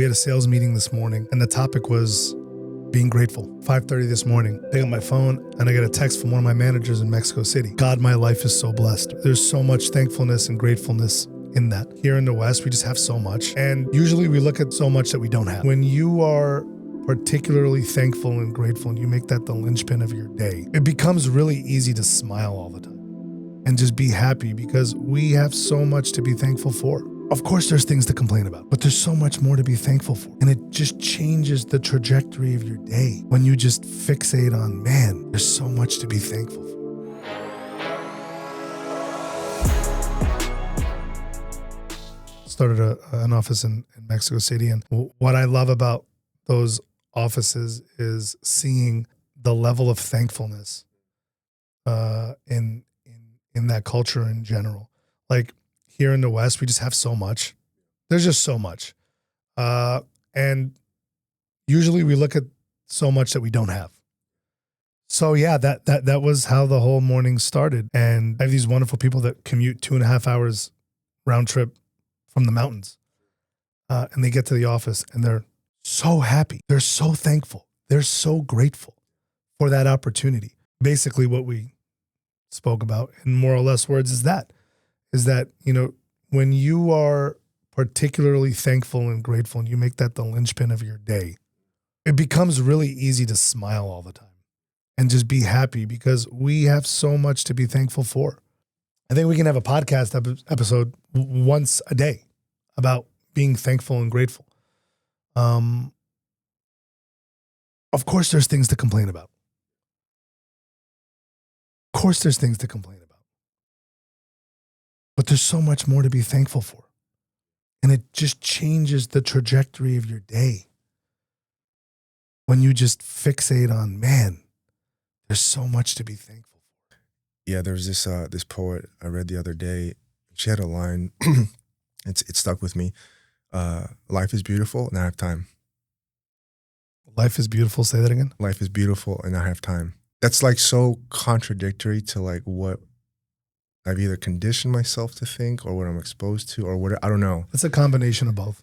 We had a sales meeting this morning and the topic was being grateful. 5:30 this morning, pick up my phone and I get a text from one of my managers in Mexico City. God, my life is so blessed. There's so much thankfulness and gratefulness in that. Here in the West, we just have so much. And usually we look at so much that we don't have. When you are particularly thankful and grateful and you make that the linchpin of your day, it becomes really easy to smile all the time and just be happy because we have so much to be thankful for. Of course, there's things to complain about, but there's so much more to be thankful for. And it just changes the trajectory of your day when you just fixate on, man, there's so much to be thankful for. Started an office in Mexico City. And what I love about those offices is seeing the level of thankfulness in that culture in general. Like, here in the West, we just have so much. There's just so much. And usually we look at so much that we don't have. So yeah, that was how the whole morning started. And I have these wonderful people that commute 2.5 hours round trip from the mountains. And they get to the office and they're so happy. They're so thankful. They're so grateful for that opportunity. Basically what we spoke about in more or less words is that, you know, when you are particularly thankful and grateful and you make that the linchpin of your day, it becomes really easy to smile all the time and just be happy because we have so much to be thankful for. I think we can have a podcast episode once a day about being thankful and grateful. Of course, there's things to complain about. Of course, there's things to complain about. But there's so much more to be thankful for. And it just changes the trajectory of your day when you just fixate on, man, there's so much to be thankful for. Yeah, there was this poet I read the other day. She had a line, it stuck with me. Life is beautiful and I have time. Life is beautiful. Say that again. Life is beautiful and I have time. That's like so contradictory to like what I've either conditioned myself to think or what I'm exposed to or what, I don't know. It's a combination of both.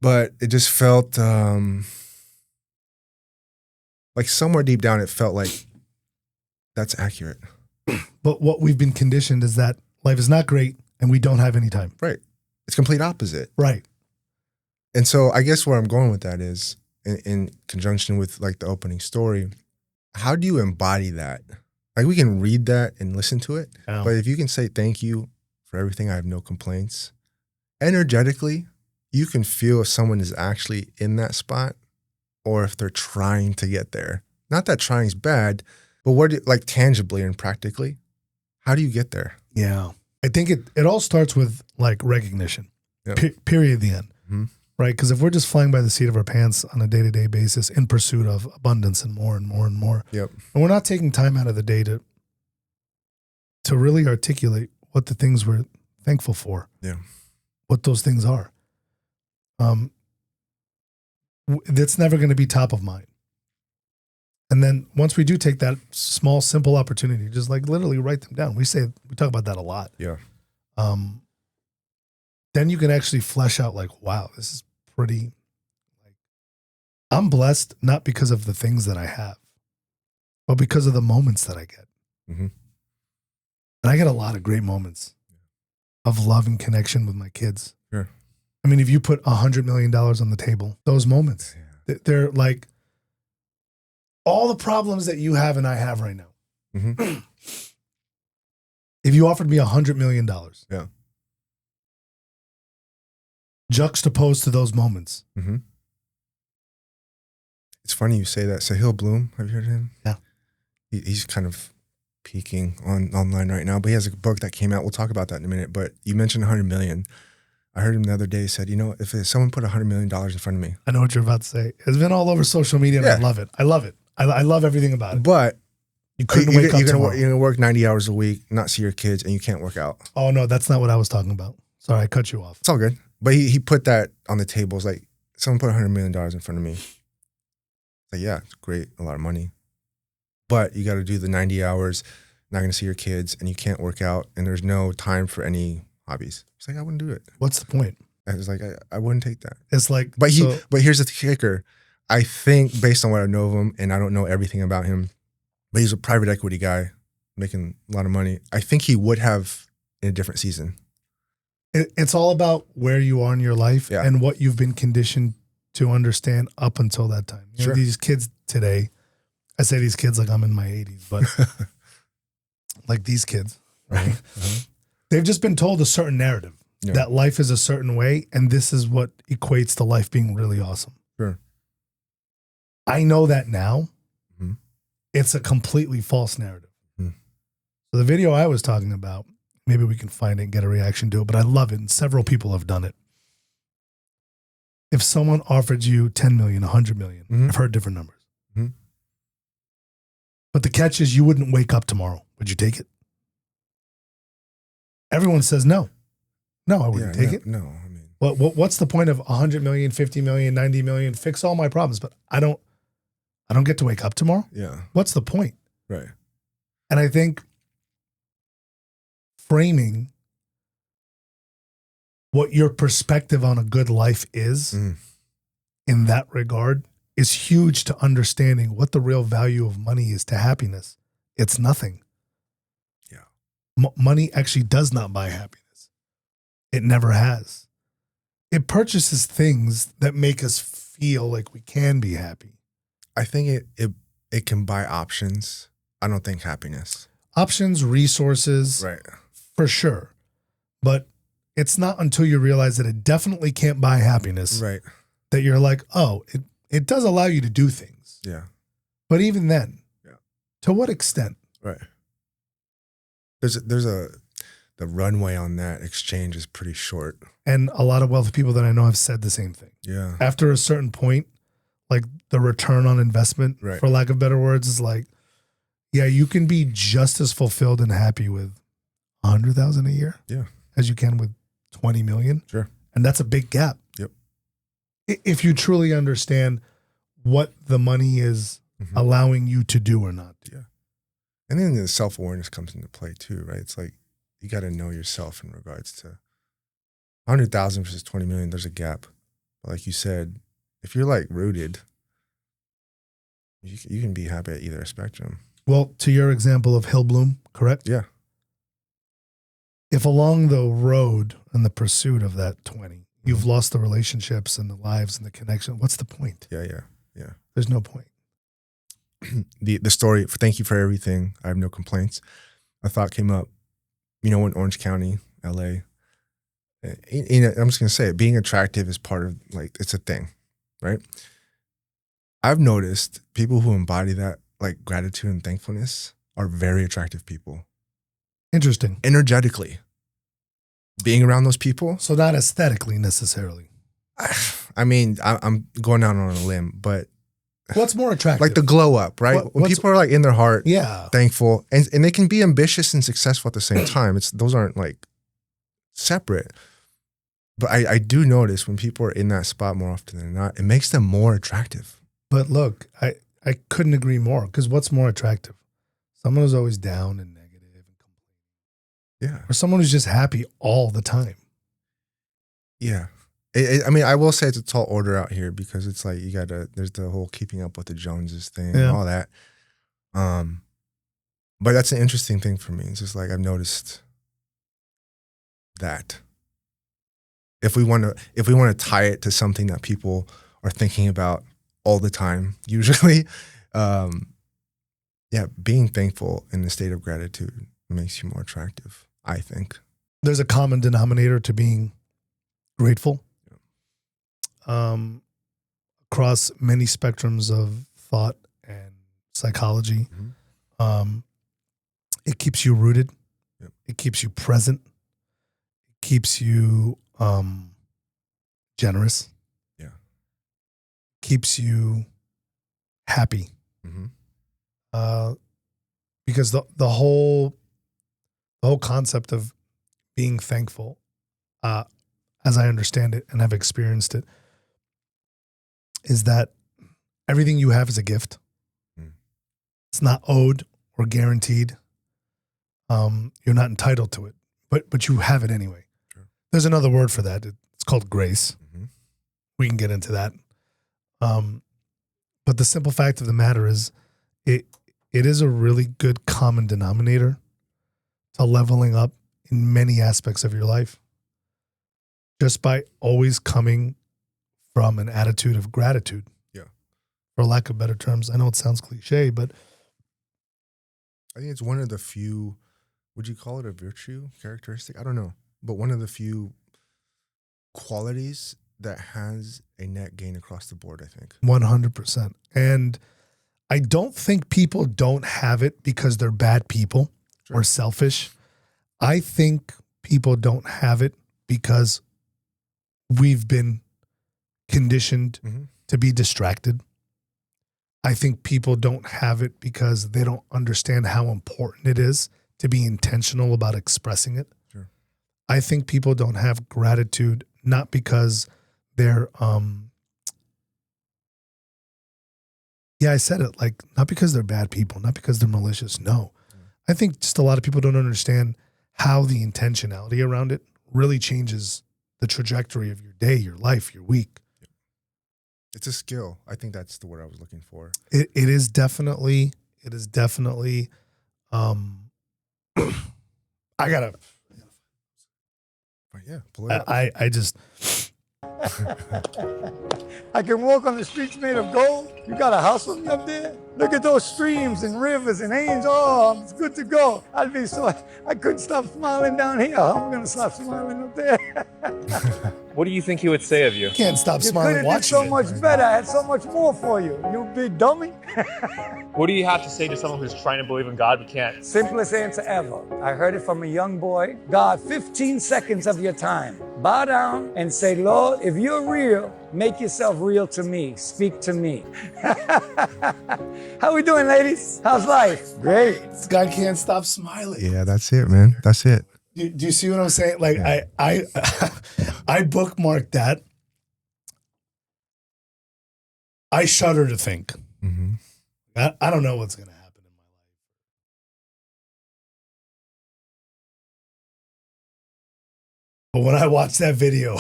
But it just felt like somewhere deep down, it felt like that's accurate. But what we've been conditioned is that life is not great and we don't have any time. Right. It's complete opposite. Right. And so I guess where I'm going with that is in conjunction with like the opening story, how do you embody that? Like we can read that and listen to it, but if you can say thank you for everything, I have no complaints. Energetically, you can feel if someone is actually in that spot or if they're trying to get there. Not that trying is bad, but like tangibly and practically, how do you get there? Yeah. I think it all starts with like recognition, period, the end, right? Because if we're just flying by the seat of our pants on a day-to-day basis in pursuit of abundance and more and more and more, and we're not taking time out of the day to really articulate what the things we're thankful for, what those things are, that's never going to be top of mind. And then once we do take that small, simple opportunity, just like literally write them down. We talk about that a lot. Yeah. Then you can actually flesh out like, wow, this is pretty, like, I'm blessed not because of the things that I have, but because of the moments that I get. Mm-hmm. And I get a lot of great moments of love and connection with my kids. Sure. I mean, if you put $100 million on the table, those moments, they're like, all the problems that you have and I have right now. Mm-hmm. If you offered me $100 million, juxtaposed to those moments. Mm-hmm. It's funny you say that. Sahil Bloom, have you heard of him? Yeah. He's kind of peaking online right now, but he has a book that came out. We'll talk about that in a minute. But you mentioned 100 million. I heard him the other day said, you know, if someone put $100 million in front of me. I know what you're about to say. It's been all over social media and I love it. I love it. I love everything about it. But you couldn't wake up tomorrow. You're going to work 90 hours a week, not see your kids, and you can't work out. Oh, no, that's not what I was talking about. Sorry, I cut you off. It's all good. But he put that on the table. It's like, someone put $100 million in front of me. Like, yeah, it's great, a lot of money. But you got to do the 90 hours, not going to see your kids, and you can't work out, and there's no time for any hobbies. It's like, I wouldn't do it. What's the point? I was like, I wouldn't take that. It's like, but here's the kicker. I think based on what I know of him, and I don't know everything about him, but he's a private equity guy making a lot of money. I think he would have in a different season. It's all about where you are in your life and what you've been conditioned to understand up until that time. You know, these kids today, I say these kids like I'm in my 80s, but like these kids, right? They've just been told a certain narrative that life is a certain way, and this is what equates to life being really awesome. Sure. I know that now. It's a completely false narrative. So the video I was talking about, maybe we can find it and get a reaction to it, but I love it, and several people have done it. If someone offered you 10 million, 100 million, I've heard different numbers. But the catch is you wouldn't wake up tomorrow. Would you take it? Everyone says no. No, I wouldn't take it. No, I mean. What's the point of 100 million, 50 million, 90 million, fix all my problems, but I don't get to wake up tomorrow? Yeah. What's the point? Right. And I think framing what your perspective on a good life is in that regard is huge to understanding what the real value of money is to happiness. It's nothing. Yeah. Money actually does not buy happiness. It never has. It purchases things that make us feel like we can be happy. I think it can buy options. I don't think happiness. Options, resources. Right. For sure. But it's not until you realize that it definitely can't buy happiness. Right. That you're like, oh, it does allow you to do things. Yeah. But even then, to what extent? Right. The runway on that exchange is pretty short. And a lot of wealthy people that I know have said the same thing. Yeah. After a certain point, like the return on investment, for lack of better words, is like, yeah, you can be just as fulfilled and happy with 100,000 a year as you can with 20 million. Sure. And that's a big gap. Yep. If you truly understand what the money is allowing you to do or not. Yeah. And then the self-awareness comes into play too, right? It's like, you got to know yourself in regards to 100,000 versus 20 million. There's a gap. But like you said, if you're like rooted, you can be happy at either spectrum. Well, to your example of Hill Bloom, correct? Yeah. If along the road and the pursuit of that 20, you've lost the relationships and the lives and the connection, what's the point? Yeah. There's no point. The story, thank you for everything. I have no complaints. A thought came up, in Orange County, LA. I'm just going to say it, being attractive is part of, like, it's a thing, right? I've noticed people who embody that, like gratitude and thankfulness, are very attractive people. Interesting. Energetically. Being around those people. So not aesthetically necessarily. I mean, I'm going out on a limb, but. What's more attractive? Like the glow up, right? When people are like in their heart, thankful, and they can be ambitious and successful at the same time. Those aren't like separate. But I do notice when people are in that spot more often than not, it makes them more attractive. But look, I couldn't agree more, because what's more attractive? Someone who's always down and negative and complaining. Yeah. Or someone who's just happy all the time. Yeah. I mean, I will say it's a tall order out here, because it's like there's the whole keeping up with the Joneses thing and all that. But that's an interesting thing for me. It's just like I've noticed that if we want to tie it to something that people are thinking about all the time, usually, being thankful in a state of gratitude makes you more attractive, I think. There's a common denominator to being grateful. Across many spectrums of thought and psychology. It keeps you rooted. Yep. It keeps you present. It keeps you generous. Yeah. Keeps you happy. Because the whole concept of being thankful, as I understand it and have experienced it, is that everything you have is a gift. It's not owed or guaranteed. You're not entitled to it, but you have it anyway. Sure. There's another word for that. It's It's called grace. Mm-hmm. We can get into that. But the simple fact of the matter is it is a really good common denominator to leveling up in many aspects of your life. Just by always coming from an attitude of gratitude. Yeah. For lack of better terms. I know it sounds cliche, but I think it's one of the few, would you call it a virtue, characteristic? I don't know. But one of the few qualities that has a net gain across the board, I think. 100%. And I don't think people don't have it because they're bad people or selfish. I think people don't have it because we've been conditioned to be distracted. I think people don't have it because they don't understand how important it is to be intentional about expressing it. Sure. I think people don't have gratitude not because they're I said it, like, not because they're bad people, not because they're malicious. No. I think just a lot of people don't understand how the intentionality around it really changes the trajectory of your day, your life, your week. It's a skill. I think that's the word I was looking for. It is definitely, I gotta, But yeah, pull it up. I just, I can walk on the streets made of gold. You got a house with me up there? Look at those streams and rivers and angels. Oh, it's good to go. I couldn't stop smiling down here. How am I going to stop smiling up there? What do you think he would say of you? can't stop You could smiling have did watching so it. much better. I had so much more for you. You big dummy. What do you have to say to someone who's trying to believe in God but can't? Simplest answer ever. I heard it from a young boy. God, 15 seconds of your time. Bow down and say, Lord, if you're real, make yourself real to me. Speak to me. How we doing, ladies? How's life? Great. This guy can't stop smiling. Yeah, that's it, man. That's it. Do you see what I'm saying? Like, Yeah. I bookmarked that. I shudder to think. Mm-hmm. I don't know what's going to happen in my life. But when I watch that video,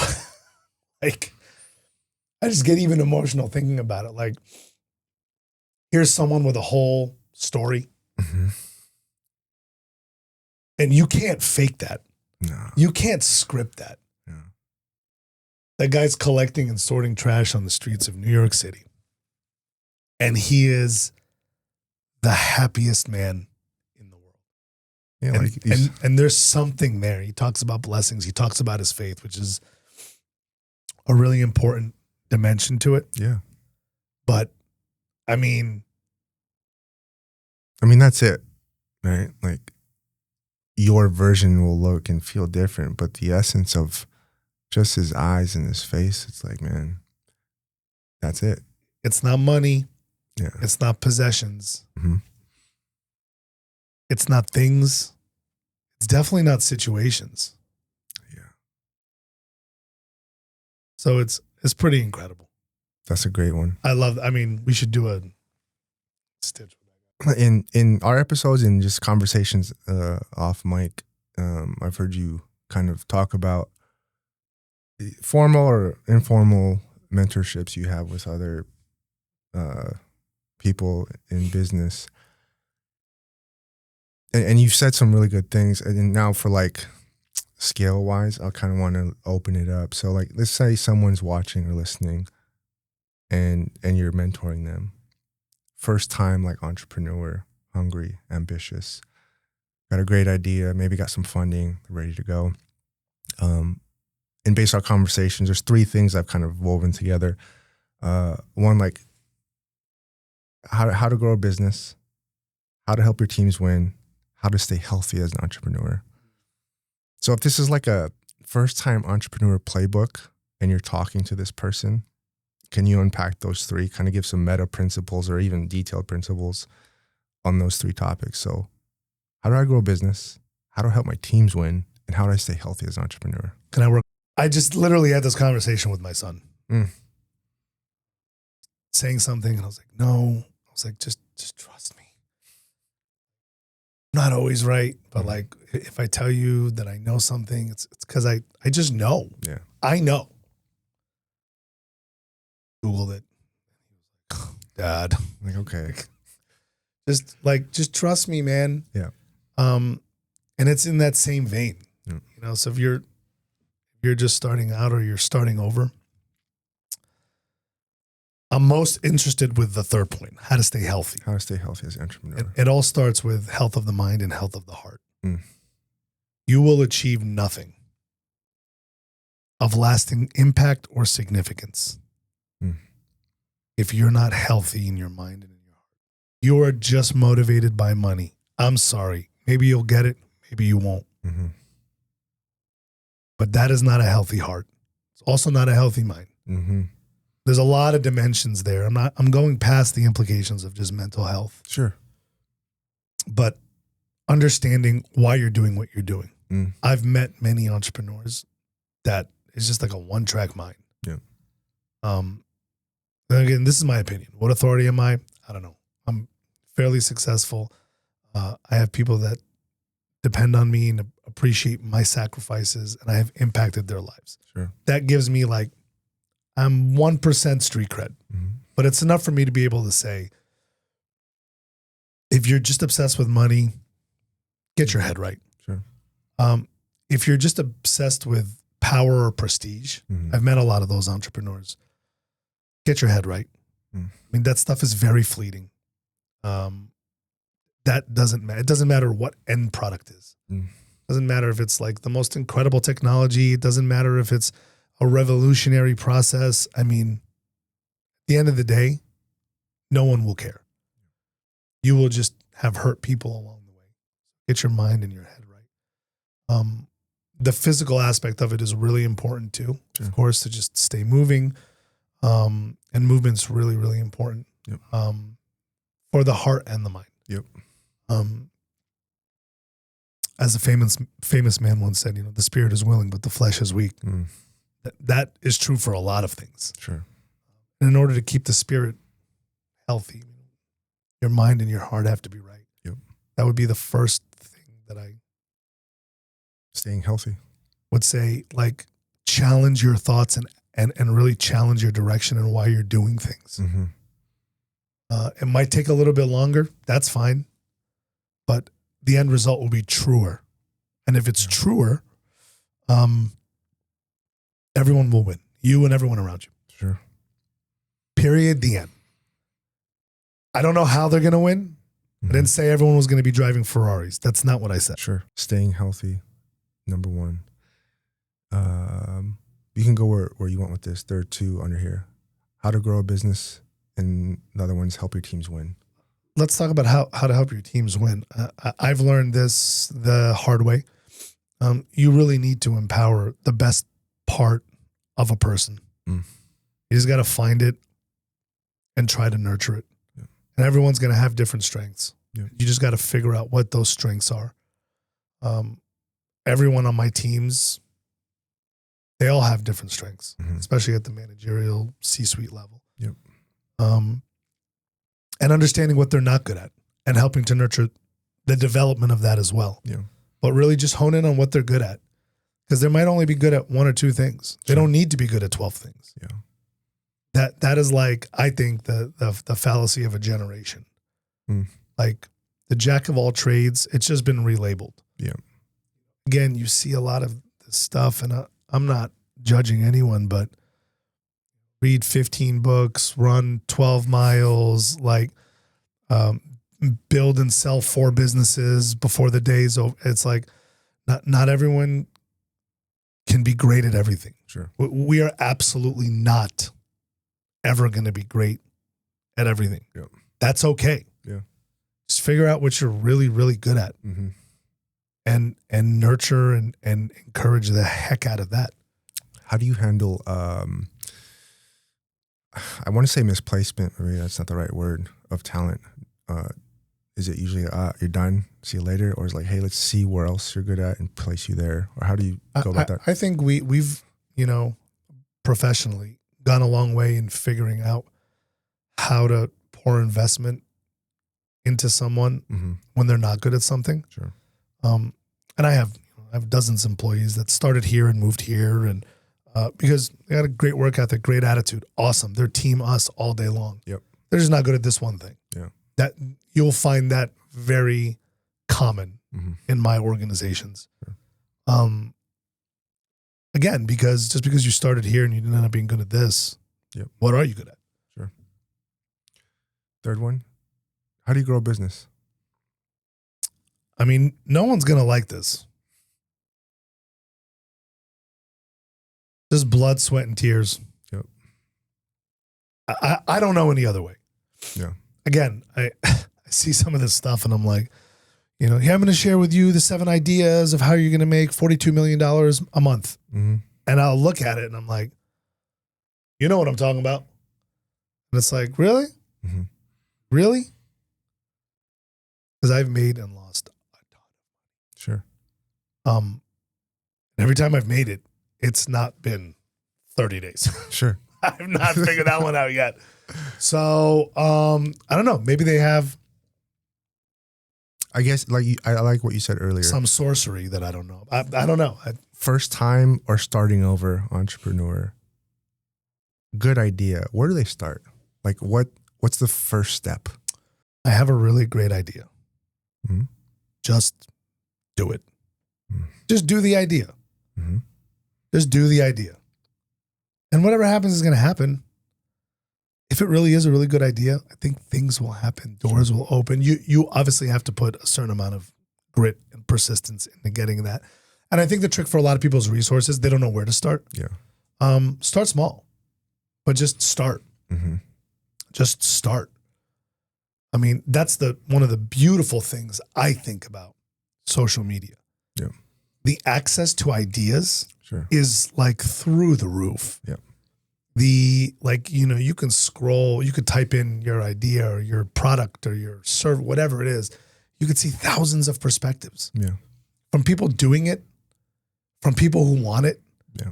like, I just get even emotional thinking about it. Like, here's someone with a whole story. Mm-hmm. And you can't fake that. No. You can't script that. Yeah. That guy's collecting and sorting trash on the streets of New York City. And he is the happiest man in the world. Yeah, And, like these, and there's something there. He talks about blessings. He talks about his faith, which is a really important dimension to it. yeah. But, I mean, That's it, right? Like, your version will look and feel different, but the essence of just his eyes and his face, it's like, man, that's it. it's not money. Yeah. It's not possessions. Mm-hmm. It's not things. It's definitely not situations. Yeah. So it's pretty incredible. That's a great one. We should do a stitch. In our episodes and just conversations off mic, I've heard you kind of talk about formal or informal mentorships you have with other people in business. And you've said some really good things. And now for like scale wise, I kind of want to open it up. So like, let's say someone's watching or listening and you're mentoring them. First time, like, entrepreneur, hungry, ambitious, got a great idea, maybe got some funding, ready to go. And based on our conversations, there's three things I've kind of woven together. One, like how to grow a business, how to help your teams win, how to stay healthy as an entrepreneur. So if this is like a first time entrepreneur playbook and you're talking to this person, can you unpack those three, kind of give some meta principles or even detailed principles on those three topics? So how do I grow a business? How do I help my teams win? And how do I stay healthy as an entrepreneur? Can I work? I just literally had this conversation with my son. Saying something, and I was like, no. I was like, just trust me. I'm not always right, but like, if I tell you that I know something, it's because I just know. Yeah. I know. Googled it. Dad. Like, okay. Just trust me, man. Yeah. And it's in that same vein. Yeah. You know, so if you're just starting out or you're starting over, I'm most interested with the third point, how to stay healthy. How to stay healthy as an entrepreneur. It all starts with health of the mind and health of the heart. Mm. You will achieve nothing of lasting impact or significance if you're not healthy in your mind and in your heart. You are just motivated by money. I'm sorry. Maybe you'll get it. Maybe you won't. Mm-hmm. But that is not a healthy heart. It's also not a healthy mind. Mm-hmm. There's a lot of dimensions there. I'm going past the implications of just mental health. Sure. But understanding why you're doing what you're doing. Mm. I've met many entrepreneurs that is just like a one-track mind. Yeah. And again, this is my opinion. What authority am I? I don't know. I'm fairly successful. I have people that depend on me and appreciate my sacrifices, and I have impacted their lives. Sure. That gives me like, I'm 1% street cred, but it's enough for me to be able to say, if you're just obsessed with money, get your head right. Sure. If you're just obsessed with power or prestige, I've met a lot of those entrepreneurs. Get your head right. I mean, that stuff is very fleeting. That doesn't matter. It doesn't matter what end product is. It doesn't matter if it's like the most incredible technology. It doesn't matter if it's a revolutionary process. I mean, at the end of the day, no one will care. You will just have hurt people along the way. Get your mind and your head right. The physical aspect of it is really important too, Sure. of course, to just stay moving. And movement's really, really important. Yep. For the heart and the mind. Yep. As a famous man once said, you know, the spirit is willing, but the flesh is weak. That is true for a lot of things. Sure. And in order to keep the spirit healthy, your mind and your heart have to be right. Yep. That would be the first thing that I Staying healthy. would say, like, challenge your thoughts and really challenge your direction and why you're doing things. Mm-hmm. It might take a little bit longer. That's fine. But the end result will be truer. And if it's truer, everyone will win. You and everyone around you. Sure. Period. The end. I don't know how they're going to win. I didn't say everyone was going to be driving Ferraris. That's not what I said. Sure. Staying healthy, number one. You can go where you want with this. There are two under here. How to grow a business, and the other one's help your teams win. Let's talk about how to help your teams win. I've learned this the hard way. You really need to empower the best part of a person. You just got to find it and try to nurture it. Yeah. And everyone's going to have different strengths. Yeah. You just got to figure out what those strengths are. Everyone on my teams, they all have different strengths, especially at the managerial C-suite level. Yep. And understanding what they're not good at and helping to nurture the development of that as well. Yeah. But really just hone in on what they're good at, because they might only be good at one or two things. They don't need to be good at 12 things. Yeah. That is like, I think the fallacy of a generation. Like the jack of all trades, it's just been relabeled. Yeah. Again, you see a lot of this stuff, and I'm not judging anyone, but read 15 books, run 12 miles, like build and sell 4 businesses before the day's over. It's like not everyone can be great at everything. Sure. We are absolutely not ever going to be great at everything. Yeah. That's okay. Yeah. Just figure out what you're really, really good at. And nurture and encourage the heck out of that. How do you handle, I want to say misplacement, maybe that's not the right word, of talent? Is it usually, you're done, see you later? Or is it like, hey, let's see where else you're good at and place you there? Or how do you go about that? I think we've, professionally gone a long way in figuring out how to pour investment into someone when they're not good at something. Sure. And I have dozens of employees that started here and moved here, and because they got a great work ethic, great attitude, awesome. They're team us all day long. Yep. They're just not good at this one thing. Yeah. That you'll find that very common Mm-hmm. in my organizations. Sure. Again, because you started here and you didn't end up being good at this, Yep. What are you good at? Sure. Third one, how do you grow a business? I mean, no one's going to like this. Just blood, sweat, and tears. Yep. I don't know any other way. Yeah. Again, I see some of this stuff and I'm like, here I'm going to share with you the 7 ideas of how you're going to make $42 million a month. Mm-hmm. And I'll look at it and I'm like, you know what I'm talking about? And it's like, really? Mm-hmm. Really? Because I've made and lost a ton. Sure. Every time I've made it, it's not been 30 days. Sure. I've not figured that one out yet. So I don't know. Maybe they have I guess I like what you said earlier. some sorcery that I don't know. I don't know. First time or starting over entrepreneur. Good idea. Where do they start? Like what's the first step? I have a really great idea. Mm-hmm. Just do it. Mm-hmm. Just do the idea. Mm-hmm. Just do the idea. And whatever happens is going to happen. If it really is a really good idea, I think things will happen. Doors will open. You obviously have to put a certain amount of grit and persistence into getting that. And I think the trick for a lot of people's resources, they don't know where to start. Yeah. Start small, but just start. Mm-hmm. Just start. I mean, that's one of the beautiful things I think about social media. Yeah. The access to ideas Sure. is like through the roof. Yeah. You can scroll, you could type in your idea or your product or your serve, whatever it is. You could see thousands of perspectives Yeah. from people doing it, from people who want it. Yeah.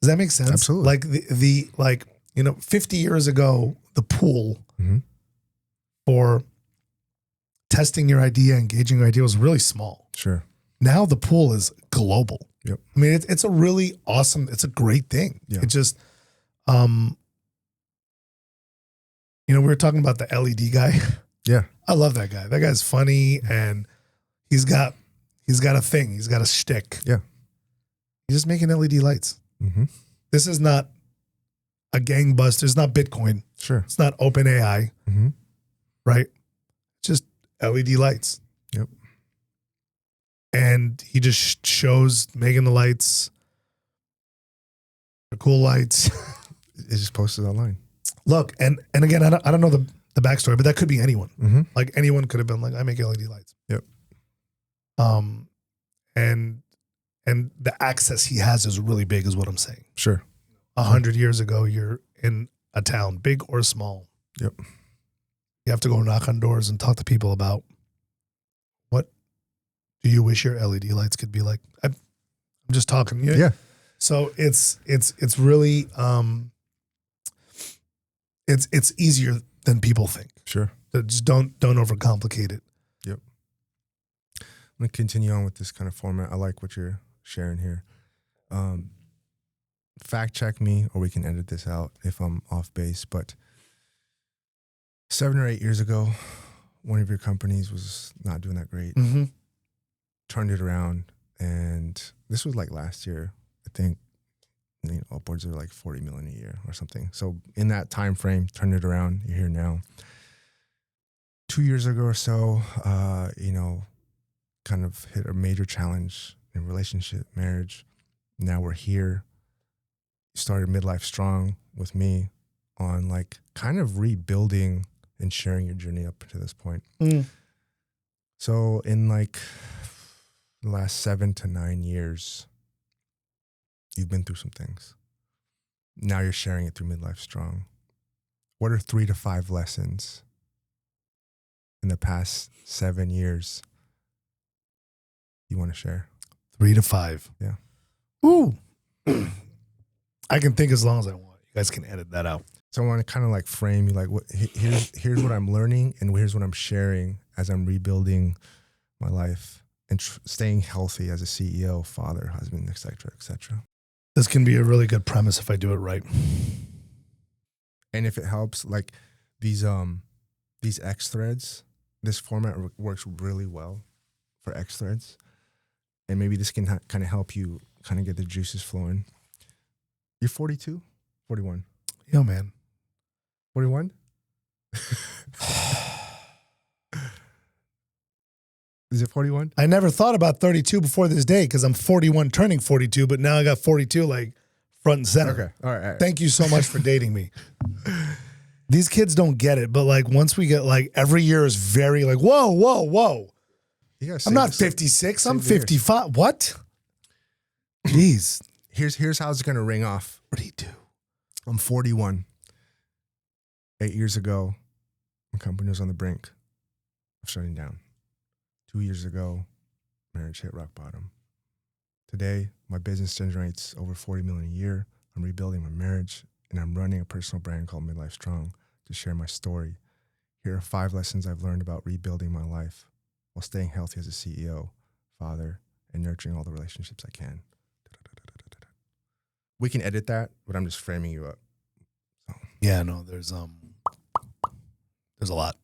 Does that make sense? Absolutely. Like 50 years ago, the pool Mm-hmm. for testing your idea, engaging your idea was really small. Sure. Now the pool is global. Yep. I mean, it's a really awesome, it's a great thing. Yeah. It just, we were talking about the LED guy. Yeah. I love that guy. That guy's funny and he's got a thing. He's got a shtick. Yeah. He's just making LED lights. Mm-hmm. This is not a gangbuster. It's not Bitcoin. Sure. It's not OpenAI, Mm-hmm. right? It's just LED lights. Yep. And he just shows making the lights. They're cool lights. It's just posted online. Look, and again, I don't know the backstory, but that could be anyone. Mm-hmm. Like anyone could have been like, I make LED lights. Yep. And the access he has is really big, is what I'm saying. Sure. 100 years ago, you're in a town, big or small. Yep. You have to go knock on doors and talk to people about what do you wish your LED lights could be like. I'm just talking. Yeah. So it's really it's easier than people think. Sure. So just don't overcomplicate it. Yep. I'm going to continue on with this kind of format. I like what you're sharing here. Fact check me, or we can edit this out if I'm off base. But 7 or 8 years ago, one of your companies was not doing that great. Mm-hmm. Turned it around, and this was like last year. I think upwards of like 40 million a year or something. So in that time frame, turned it around. You're here now. 2 years ago or so, kind of hit a major challenge in relationship, marriage. Now we're here. Started Midlife Strong with me on like kind of rebuilding and sharing your journey up to this point. Mm. So in like the last 7 to 9 years, you've been through some things. Now you're sharing it through Midlife Strong. What are 3 to 5 lessons in the past 7 years you want to share? 3 to 5. Yeah. Ooh. I can think as long as I want. You guys can edit that out. So I want to kind of like frame you like, here's what I'm learning and here's what I'm sharing as I'm rebuilding my life and staying healthy as a CEO, father, husband, et cetera, et cetera. This can be a really good premise if I do it right. And if it helps, like these X threads, this format works really well for X threads. And maybe this can kind of help you kind of get the juices flowing. You're 42? 41? Yo, man. 41? Is it 41? I never thought about 32 before this day because I'm 41 turning 42, but now I got 42 like front and center. Okay. All right. Thank you so much for dating me. These kids don't get it, but like once we get like every year is very like, whoa. I'm not 56. I'm 55. What? Jeez. Here's how it's going to ring off. 42. I'm 41. 8 years ago, my company was on the brink of shutting down. 2 years ago, marriage hit rock bottom. Today, my business generates over $40 million a year. I'm rebuilding my marriage, and I'm running a personal brand called Midlife Strong to share my story. Here are 5 lessons I've learned about rebuilding my life while staying healthy as a CEO, father, and nurturing all the relationships I can. We can edit that, but I'm just framing you up. So. Yeah, no, there's a lot.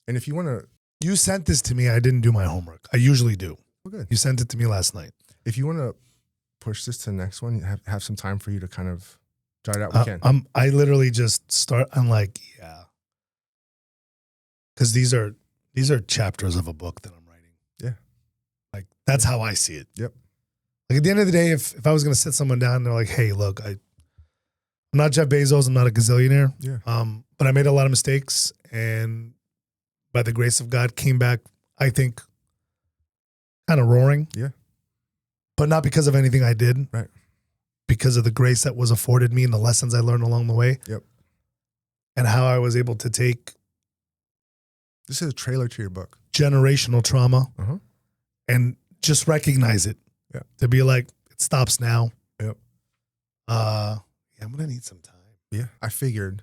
And if you want to, you sent this to me. I didn't do my homework. I usually do. well, good. You sent it to me last night. If you want to push this to the next one, have some time for you to kind of try it out. We can. I literally just start. I'm like, yeah, because these are chapters of a book that I'm writing. Yeah, like that's how I see it. Yep. Like at the end of the day, if I was going to sit someone down and they're like, hey, look, I'm not Jeff Bezos. I'm not a gazillionaire. Yeah. But I made a lot of mistakes, and by the grace of God, came back, I think, kind of roaring. Yeah. But not because of anything I did. Right. Because of the grace that was afforded me and the lessons I learned along the way. Yep. And how I was able to take. This is a trailer to your book. Generational trauma. Uh-huh. And just recognize it. Yeah. To be like, it stops now. Yep. Yeah, I'm going to need some time. Yeah. I figured,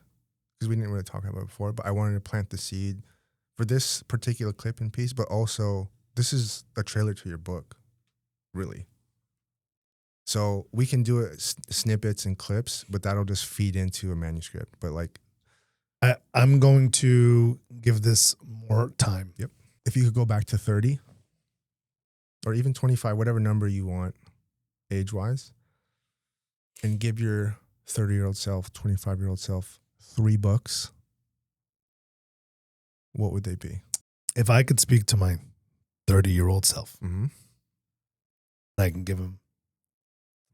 because we didn't really talk about it before, but I wanted to plant the seed for this particular clip and piece, but also this is a trailer to your book, really. So we can do it snippets and clips, but that'll just feed into a manuscript. But like, I'm going to give this more time. Yep. If you could go back to 30 or even 25, whatever number you want, age-wise, and give your 30-year-old self, 25-year-old self 3 books, what would they be? If I could speak to my 30-year-old self, Mm-hmm. I can give him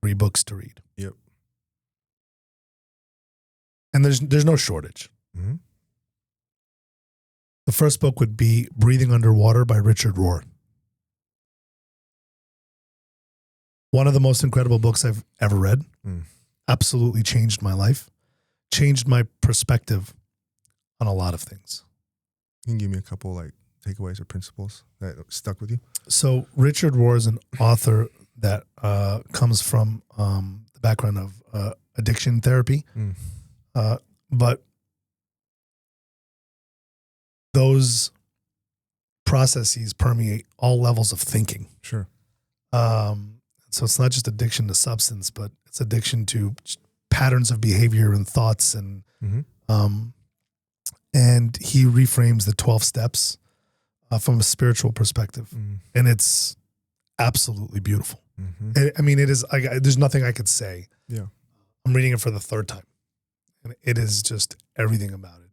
3 books to read. Yep. And there's no shortage. Mm-hmm. The first book would be Breathing Underwater by Richard Rohr. One of the most incredible books I've ever read. Absolutely changed my life. Changed my perspective on a lot of things. You can give me a couple like takeaways or principles that stuck with you. So Richard Rohr is an author that comes from the background of addiction therapy. But those processes permeate all levels of thinking. Sure. So it's not just addiction to substance, but it's addiction to patterns of behavior and thoughts. And and he reframes the 12 steps from a spiritual perspective. And it's absolutely beautiful. I mean, it is, there's nothing I could say. Yeah. I'm reading it for the 3rd time. And it is just everything about it.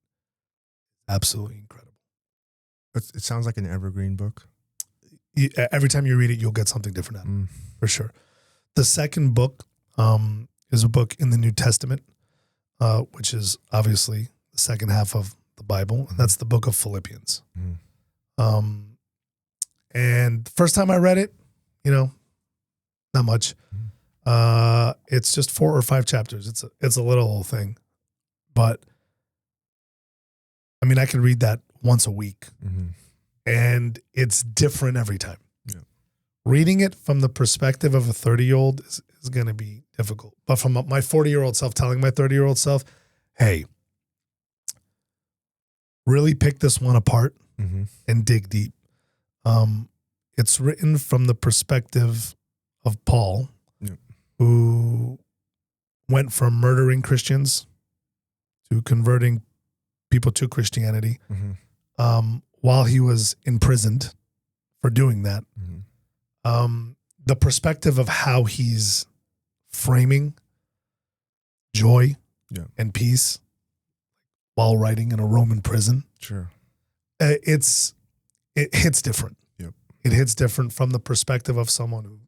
Absolutely incredible. It sounds like an evergreen book. Every time you read it, you'll get something different out of it, for sure. The second book is a book in the New Testament, which is obviously the second half of the Bible, and that's the book of Philippians. And the first time I read it, not much. It's just 4 or 5 chapters. It's a little thing, but I mean, I could read that once a week, and it's different every time. Yeah. Reading it from the perspective of a 30-year-old is going to be difficult, but from my 40-year-old self telling my 30-year-old self, hey, really pick this one apart and dig deep. It's written from the perspective of Paul, who went from murdering Christians to converting people to Christianity while he was imprisoned for doing that. The perspective of how he's framing joy and peace while writing in a Roman prison. Sure. It hits different. Yep. It hits different from the perspective of someone who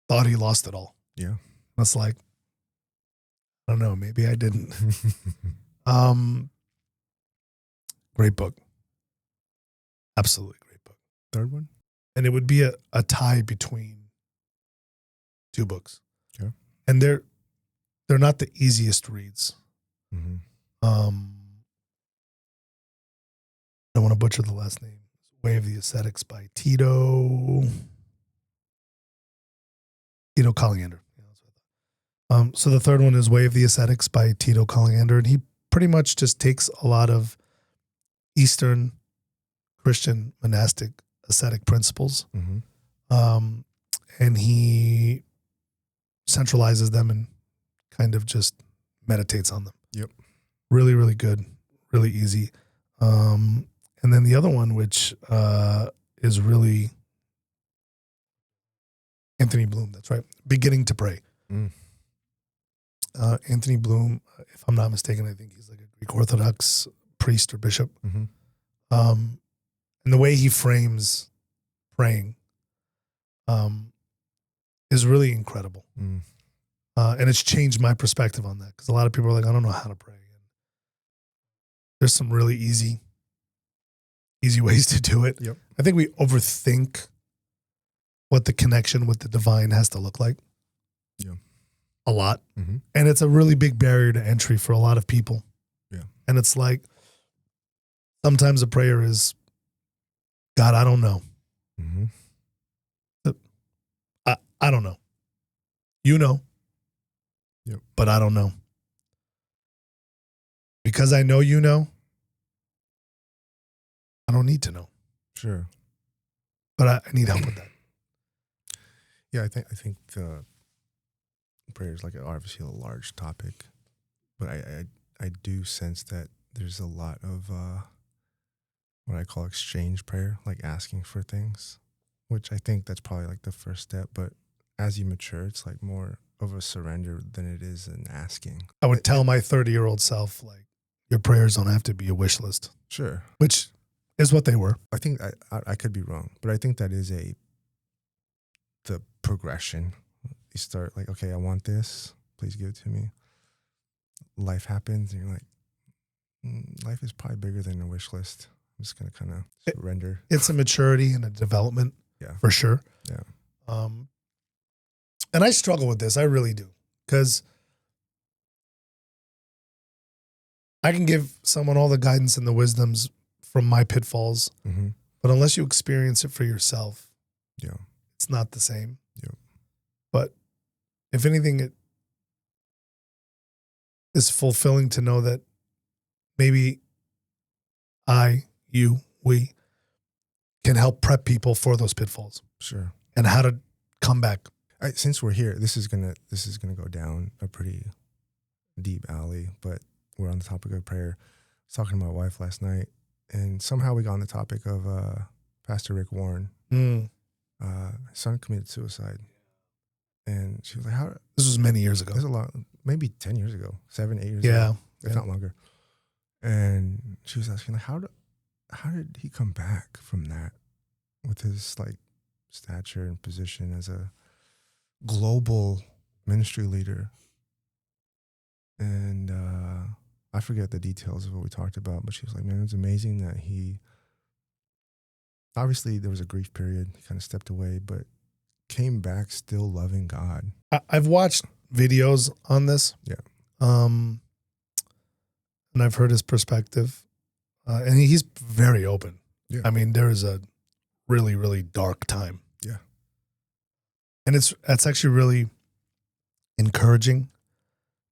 thought he lost it all. Yeah. It's like, I don't know, maybe I didn't. Great book. Absolutely great book. Third one? And it would be a tie between two books. Okay. And they're not the easiest reads. I don't want to butcher the last name. Way of the Ascetics by Tito Colliander. So the third one is Way of the Ascetics by Tito Colliander, and he pretty much just takes a lot of Eastern Christian monastic ascetic principles, and he centralizes them and kind of just meditates on them. Yep. Really, really good, really easy. And then the other one, which is really Anthony Bloom, that's right, Beginning to Pray. Anthony Bloom, if I'm not mistaken, I think he's like a Greek Orthodox priest or bishop. And the way he frames praying is really incredible. And it's changed my perspective on that, because a lot of people are like, I don't know how to pray. And there's some really easy ways to do it. Yep. I think we overthink what the connection with the divine has to look like. Yeah. A lot. And it's a really big barrier to entry for a lot of people. Yeah. And it's like, sometimes a prayer is, God, I don't know. I don't know. You know. Yep. But I don't know. Because I know you know, I don't need to know. Sure. But I need help with that. Yeah, I think the prayer is like obviously a large topic, but I do sense that there's a lot of what I call exchange prayer, like asking for things, which I think that's probably like the first step. But as you mature, it's like more of a surrender than it is an asking. I would tell my 30-year-old self, like, your prayers don't have to be a wish list. Sure. Which is what they were. I think I could be wrong, but I think that is the progression. You start like, okay, I want this. Please give it to me. Life happens, and you're like, life is probably bigger than a wish list. I'm just going to kind of surrender. It's a maturity and a development, for sure. Yeah. And I struggle with this. I really do. Because I can give someone all the guidance and the wisdoms from my pitfalls, but unless you experience it for yourself, it's not the same. But if anything, it is fulfilling to know that maybe we can help prep people for those pitfalls. Sure. And how to come back. Since we're here, this is gonna go down a pretty deep alley, but we're on the topic of prayer. I was talking to my wife last night, and somehow we got on the topic of Pastor Rick Warren. His son committed suicide. And she was like, "How?" This was many years ago. This was a lot, maybe 10 years ago, 7, 8 years ago, if not longer. And she was asking, like, how did he come back from that with his like stature and position as a global ministry leader? And I forget the details of what we talked about, but she was like, man, it's amazing that he, obviously there was a grief period, he kind of stepped away, but came back still loving God. I've watched videos on this. Yeah. And I've heard his perspective. And he's very open. Yeah. I mean, there is a really, really dark time. Yeah. And that's actually really encouraging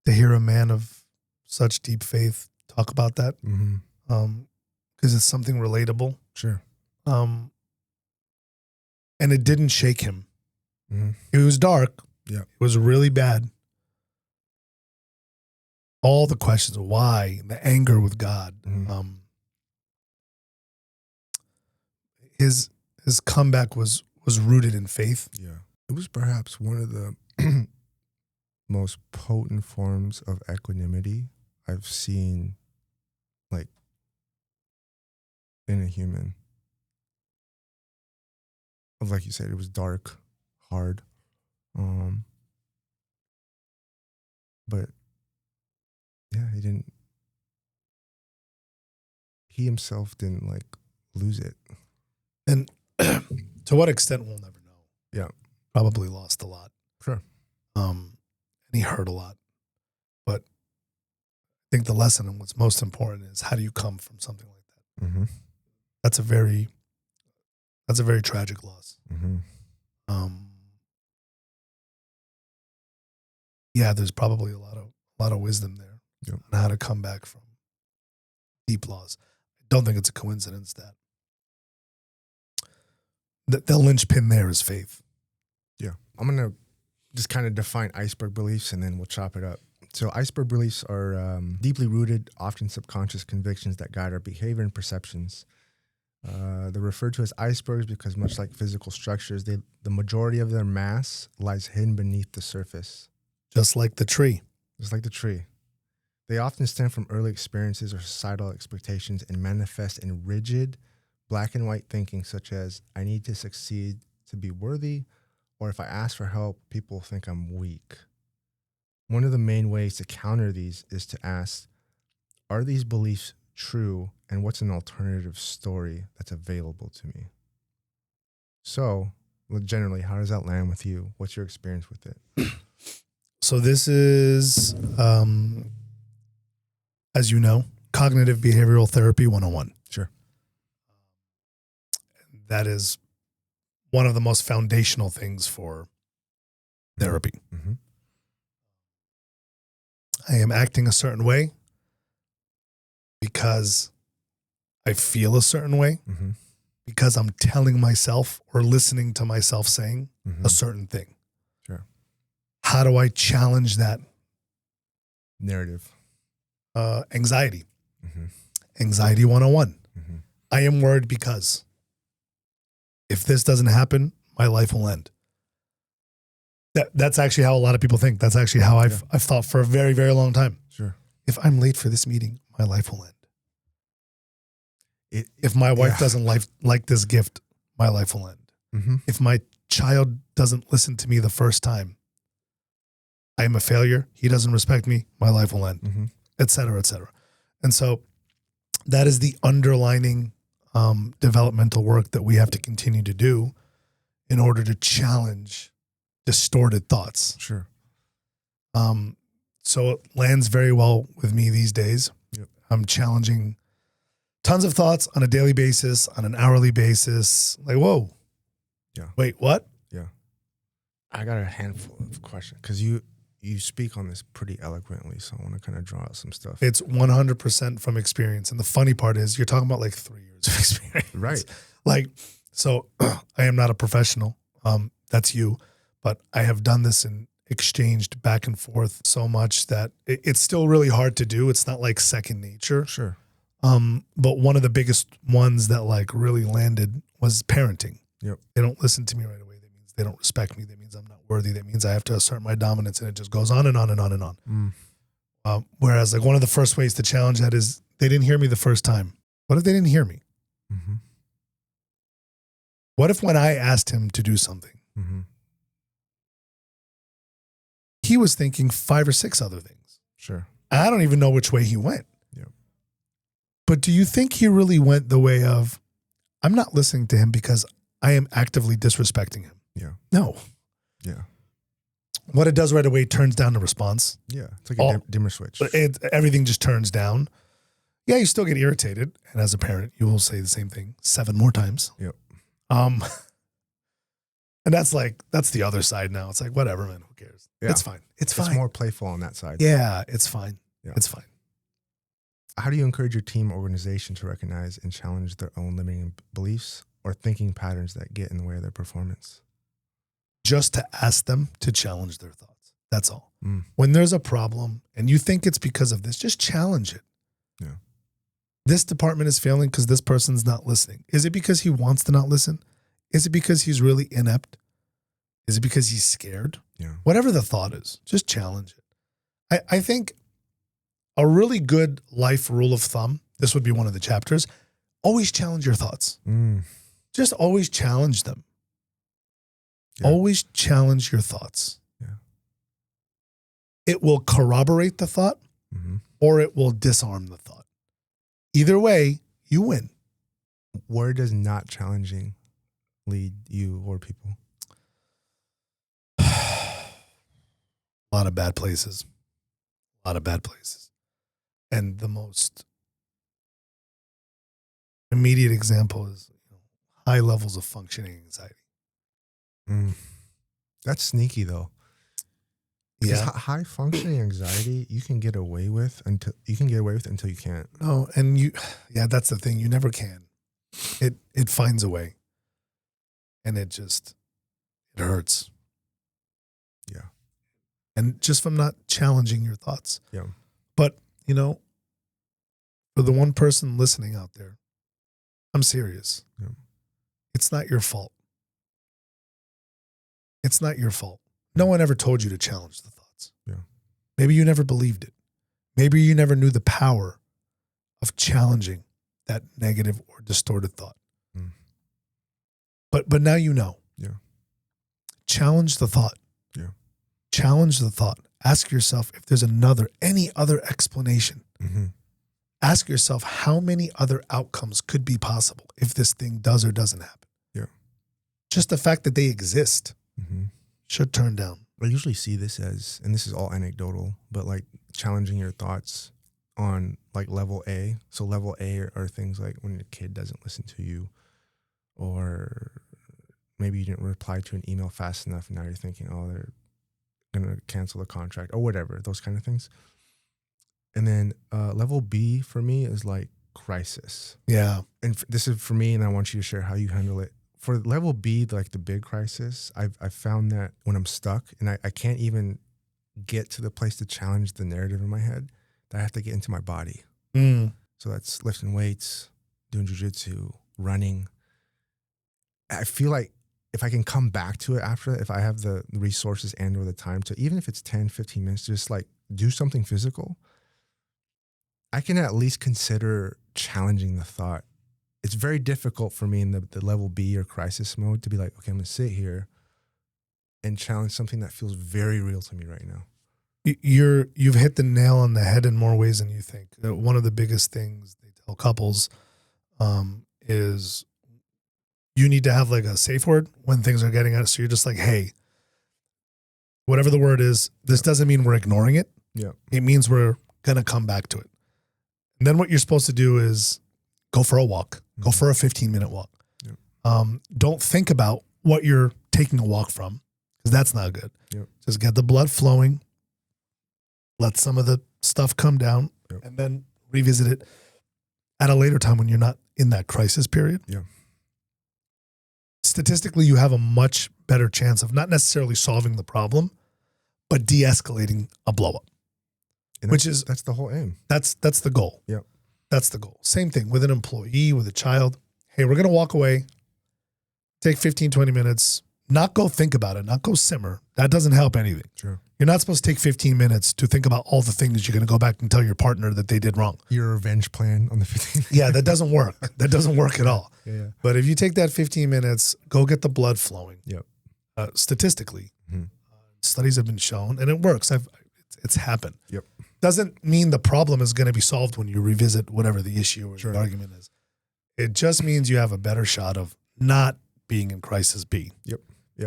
to hear a man of such deep faith talk about that. Because it's something relatable. Sure. And it didn't shake him. It was dark, Yeah. It was really bad. All the questions of why, the anger with God. His comeback was rooted in faith. Yeah. It was perhaps one of the most potent forms of equanimity I've seen, like, in a human. Of, like you said, it was dark, hard. But yeah, he himself didn't like lose it. And to what extent, we'll never know. Yeah. Probably lost a lot. Sure. And he hurt a lot. But I think the lesson and what's most important is, how do you come from something like that? Mm-hmm. That's a very tragic loss. Mm-hmm. Yeah, there's probably a lot of wisdom there on how to come back from deep loss. I don't think it's a coincidence that the linchpin there is faith. Yeah. I'm going to just kind of define iceberg beliefs and then we'll chop it up. So iceberg beliefs are deeply rooted, often subconscious convictions that guide our behavior and perceptions. They're referred to as icebergs because, much like physical structures, the majority of their mass lies hidden beneath the surface. Just like the tree. Just like the tree. They often stem from early experiences or societal expectations and manifest in rigid, black and white thinking, such as, I need to succeed to be worthy, or if I ask for help, people think I'm weak. One of the main ways to counter these is to ask, are these beliefs true, and what's an alternative story that's available to me? So, generally, how does that land with you? What's your experience with it? So this is, as you know, cognitive behavioral therapy 101. Sure. That is one of the most foundational things for therapy. Mm-hmm. I am acting a certain way because I feel a certain way, Mm-hmm. because I'm telling myself or listening to myself saying Mm-hmm. a certain thing. Sure. How do I challenge that Narrative. anxiety? Mm-hmm. Anxiety 101. Mm-hmm. I am worried because if this doesn't happen, my life will end. That's actually how a lot of people think. That's actually how I've thought for a very, very long time. Sure. If I'm late for this meeting, my life will end. If my wife doesn't like this gift, my life will end. Mm-hmm. If my child doesn't listen to me the first time, I am a failure. He doesn't respect me, my life will end, Mm-hmm. et cetera, et cetera. And so that is the underlining developmental work that we have to continue to do in order to challenge distorted thoughts. Sure. So it lands very well with me these days. Yep. I'm challenging tons of thoughts on a daily basis, on an hourly basis. Like, whoa. Yeah. Wait, what? Yeah. I got a handful of questions because you speak on this pretty eloquently, so I want to kind of draw out some stuff. It's 100% from experience. And the funny part is you're talking about like 3 years of experience. Right. Like, so I am not a professional. That's you. But I have done this and exchanged back and forth so much that it's still really hard to do. It's not like second nature. Sure. But one of the biggest ones that like really landed was parenting. Yep. They don't listen to me right away. That means they don't respect me. That means I'm not worthy. That means I have to assert my dominance, and it just goes on and on and on and on. Whereas like one of the first ways to challenge that is they didn't hear me the first time. What if they didn't hear me? Mm-hmm. What if when I asked him to do something, Mm-hmm. he was thinking 5 or 6 other things? Sure. I don't even know which way he went. Yep. But do you think he really went the way of, I'm not listening to him because I am actively disrespecting him? Yeah. No. Yeah. What it does right away turns down the response. Yeah. It's like a dimmer switch. Everything just turns down. Yeah, you still get irritated. And as a parent, you will say the same thing 7 more times. Yep. And that's the other side now. It's like, whatever, man, who cares? Yeah. It's fine. It's fine. It's more playful on that side. Yeah, it's fine. Yeah. It's fine. How do you encourage your team or organization to recognize and challenge their own limiting beliefs or thinking patterns that get in the way of their performance? just to ask them to challenge their thoughts. That's all. Mm. When there's a problem and you think it's because of this, just challenge it. Yeah. This department is failing because this person's not listening. Is it because he wants to not listen? Is it because he's really inept? Is it because he's scared? Yeah. Whatever the thought is, just challenge it. I think a really good life rule of thumb, this would be one of the chapters, always challenge your thoughts. Mm. Just always challenge them. Yeah. Always challenge your thoughts. Yeah. It will corroborate the thought Mm-hmm. or it will disarm the thought. Either way, you win. Where does not challenging lead you or people? A lot of bad places. A lot of bad places. And the most immediate example is high levels of functioning anxiety. Mm. That's sneaky though. Because Yeah. high functioning anxiety you can get away with until you can't. No, and that's the thing. You never can. It finds a way. And it hurts. Yeah. And just from not challenging your thoughts. Yeah. But, for the one person listening out there, I'm serious. Yeah. It's not your fault. It's not your fault. No one ever told you to challenge the thoughts. Yeah. Maybe you never believed it. Maybe you never knew the power of challenging that negative or distorted thought. Mm. But now you know. Yeah. Challenge the thought. Yeah. Challenge the thought. Ask yourself if there's any other explanation. Mm-hmm. Ask yourself how many other outcomes could be possible if this thing does or doesn't happen. Yeah. Just the fact that they exist Mm-hmm. should turn down. I usually see this as, and this is all anecdotal, but like challenging your thoughts on like level A. So level A are things like when your kid doesn't listen to you, or maybe you didn't reply to an email fast enough and now you're thinking, oh, they're going to cancel the contract or whatever, those kind of things. And then level B for me is like crisis. Yeah. And this is for me, and I want you to share how you handle it. For level B, like the big crisis, I've found that when I'm stuck and I can't even get to the place to challenge the narrative in my head, that I have to get into my body. Mm. So that's lifting weights, doing jujitsu, running. I feel like if I can come back to it after that, if I have the resources and or the time to, even if it's 10, 15 minutes, just like do something physical, I can at least consider challenging the thought. It's very difficult for me in the level B or crisis mode to be like, okay, I'm going to sit here and challenge something that feels very real to me right now. You've hit the nail on the head in more ways than you think. One of the biggest things they tell couples is you need to have like a safe word when things are getting out. So you're just like, hey, whatever the word is, this doesn't mean we're ignoring it. Yeah. It means we're going to come back to it. And then what you're supposed to do is go for a walk. Go for a 15-minute walk. Yep. Don't think about what you're taking a walk from, because that's not good. Yep. Just get the blood flowing. Let some of the stuff come down, Yep. and then revisit it at a later time when you're not in that crisis period. Yeah. Statistically, you have a much better chance of not necessarily solving the problem, but de-escalating a blow-up. And that's the whole aim. That's the goal. Yeah. That's the goal. Same thing with an employee, with a child. Hey, we're going to walk away, take 15, 20 minutes, not go think about it, not go simmer. That doesn't help anything. Sure. You're not supposed to take 15 minutes to think about all the things you're going to go back and tell your partner that they did wrong. Your revenge plan on the 15. Yeah, that doesn't work. That doesn't work at all. Yeah. But if you take that 15 minutes, go get the blood flowing. Yep. Statistically, Mhm. studies have been shown, and it works. It's happened. Yep. Doesn't mean the problem is going to be solved when you revisit whatever the issue or the argument is. It just means you have a better shot of not being in crisis B. Yep.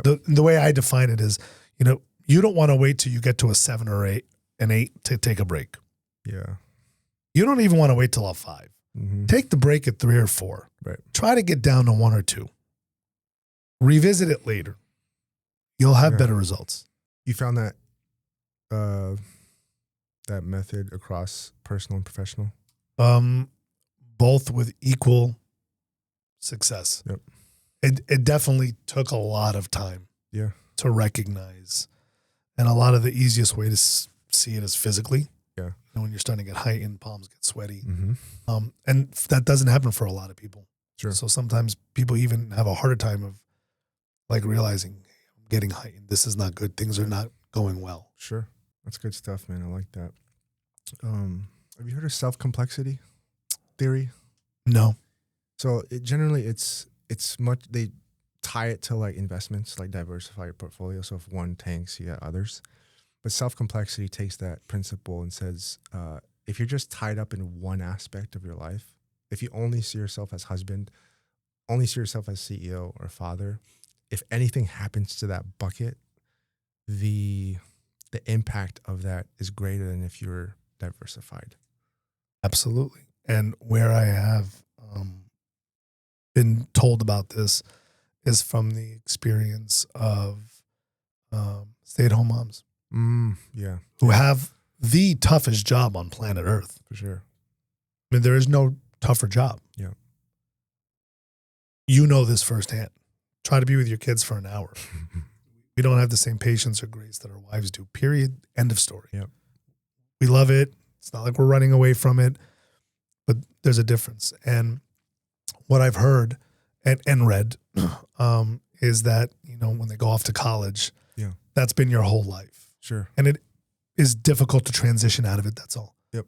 The way I define it is, you don't want to wait till you get to a 7 or 8 to take a break. Yeah. You don't even want to wait till a 5. Mm-hmm. Take the break at 3 or 4. Right. Try to get down to 1 or 2. Revisit it later. You'll have better results. You found that that method across personal and professional? Both with equal success. Yep. It definitely took a lot of time. Yeah. to recognize. And a lot of the easiest way to see it is physically. Yeah. You know, when you're starting to get heightened, palms get sweaty. Mm-hmm. And that doesn't happen for a lot of people. Sure. So sometimes people even have a harder time of like realizing, hey, I'm getting heightened. This is not good. Things are not going well. Sure. That's good stuff, man. I like that. Have you heard of self-complexity theory? No. So it's much, they tie it to like investments, like diversify your portfolio. So if one tanks, you got others. But self-complexity takes that principle and says, if you're just tied up in one aspect of your life, if you only see yourself as husband, only see yourself as CEO or father, if anything happens to that bucket, the impact of that is greater than if you're diversified. Absolutely. And where I have been told about this is from the experience of stay-at-home moms Yeah. who have the toughest job on planet Earth. For sure. I mean, there is no tougher job. Yeah. You know this firsthand. Try to be with your kids for an hour. We don't have the same patience or grace that our wives do, period. End of story. Yep. We love it. It's not like we're running away from it, but there's a difference. And what I've heard and read is that, you know, when they go off to college, Yeah. that's been your whole life. Sure. And it is difficult to transition out of it. That's all. Yep.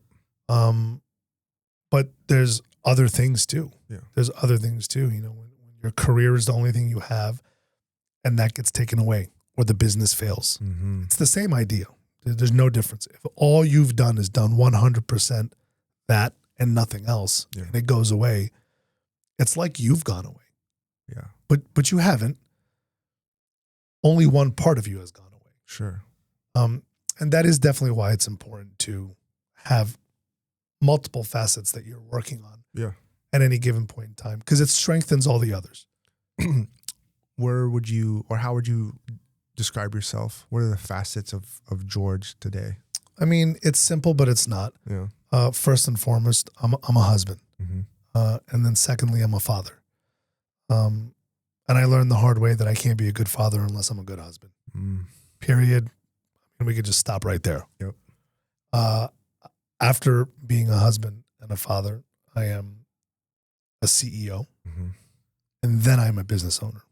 But there's other things too. Yeah. There's other things too. You know, when your career is the only thing you have and that gets taken away or the business fails, Mm-hmm. it's the same idea. There's no difference. If all you've done is done 100% that and nothing else, Yeah. and it goes away, it's like you've gone away. Yeah. But you haven't. Only one part of you has gone away. Sure. And that is definitely why it's important to have multiple facets that you're working on Yeah. at any given point in time, because it strengthens all the others. Where would you, or how would you describe yourself? What are the facets of George today? I mean, it's simple, but it's not. Yeah. First and foremost, I'm a husband. Mm-hmm. And then secondly, I'm a father. And I learned the hard way that I can't be a good father unless I'm a good husband. Period. And we could just stop right there. Yep. After being a husband and a father, I am a CEO, Mm-hmm. and then I'm a business owner.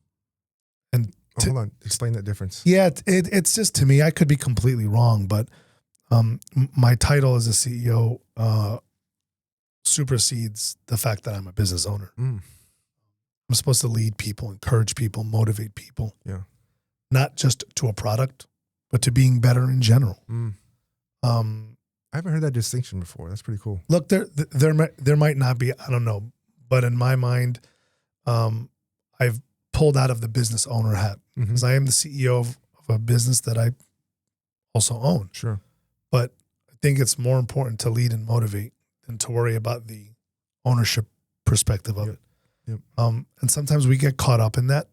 And Hold on. Explain that difference. yeah, it's just, to me, I could be completely wrong, but my title as a CEO supersedes the fact that I'm a business owner. I'm supposed to lead people, encourage people, motivate people. Yeah. Not just to a product, but to being better in general. I haven't heard that distinction before. That's pretty cool. Look, there might not be, I don't know, but in my mind, I've pulled out of the business owner hat because I am the CEO of a business that I also own. Sure. But I think it's more important to lead and motivate than to worry about the ownership perspective of it. Yep. And sometimes we get caught up in that,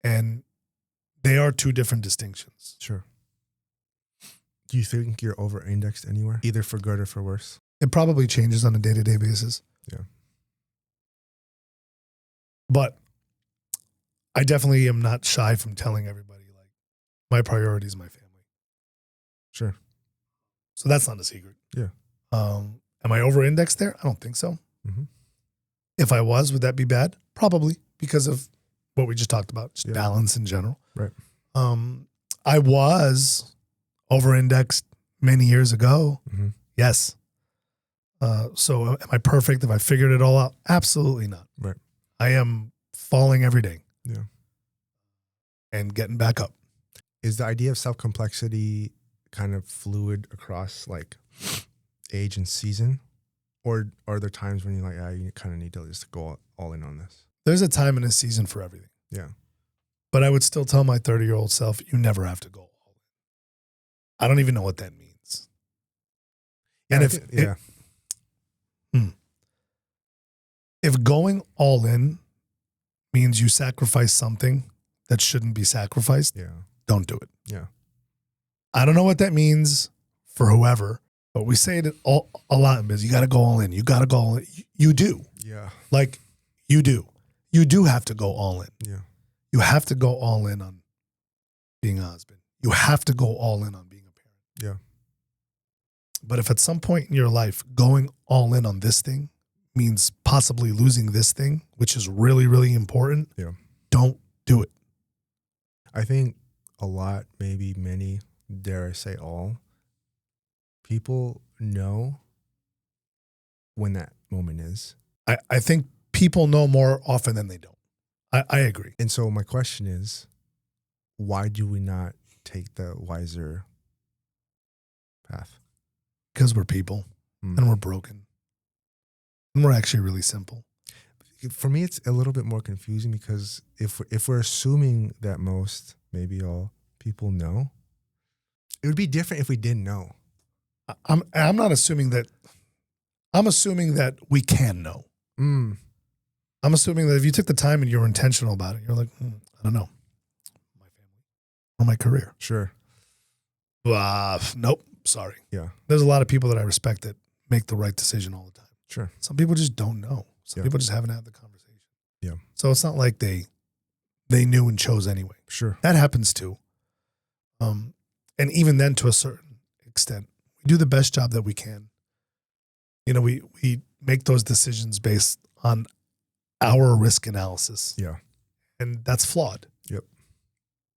and they are two different distinctions. Sure. Do you think you're over-indexed anywhere, either for good or for worse? It probably changes on a day-to-day basis. Yeah. But I definitely am not shy from telling everybody, like, my priority is my family. Sure. So that's not a secret. Yeah. Am I over-indexed there? I don't think so. Mm-hmm. If I was, would that be bad? Probably, because of what we just talked about, just Yeah. balance in general. Right. I was over-indexed many years ago. Mm-hmm. Yes. So am I perfect? Have I figured it all out? Absolutely not. Right. I am falling every day. Yeah. And getting back up. Is the idea of self-complexity kind of fluid across like age and season? Or are there times when you're like, you kind of need to just go all in on this? There's a time and a season for everything. Yeah. But I would still tell my 30-year-old self, you never have to go all in. I don't even know what that means. And if going all in means you sacrifice something that shouldn't be sacrificed, Yeah. don't do it. Yeah. I don't know what that means for whoever, but we say it a lot in business. You got to go all in. You got to go all in. You do. Yeah. Like, you do. You do have to go all in. Yeah. You have to go all in on being a husband. You have to go all in on being a parent. Yeah. But if at some point in your life going all in on this thing means possibly losing this thing, which is really, really important, Yeah. don't do it. I think a lot, maybe many, dare I say all, people know when that moment is. I think people know more often than they don't. I agree. And so my question is, why do we not take the wiser path? Because we're people and we're broken. And we're actually really simple. For me, it's a little bit more confusing because if we're assuming that most, maybe all people know, it would be different if we didn't know. I'm not assuming that. I'm assuming that we can know. I'm assuming that if you took the time and you were intentional about it, you're like, I don't know, my family or my career. Sure. Nope. Sorry. Yeah. There's a lot of people that I respect that make the right decision all the time. Sure. Some people just don't know. Some people just haven't had the conversation. Yeah. So it's not like they knew and chose anyway. Sure. That happens too. And even then, to a certain extent, we do the best job that we can. You know, we make those decisions based on our risk analysis. Yeah. And that's flawed. Yep.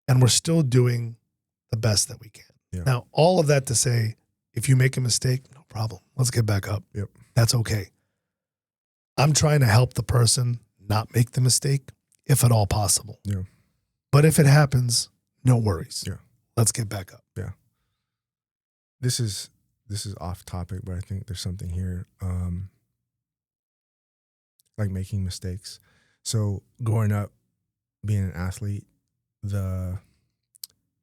And we're still doing the best that we can. Yeah. Now, all of that to say, if you make a mistake, no problem. Let's get back up. Yep. That's okay. I'm trying to help the person not make the mistake, if at all possible. Yeah. But if it happens, no worries. Yeah. Let's get back up. Yeah. This is off topic, but I think there's something here. Like making mistakes. So growing up, being an athlete, the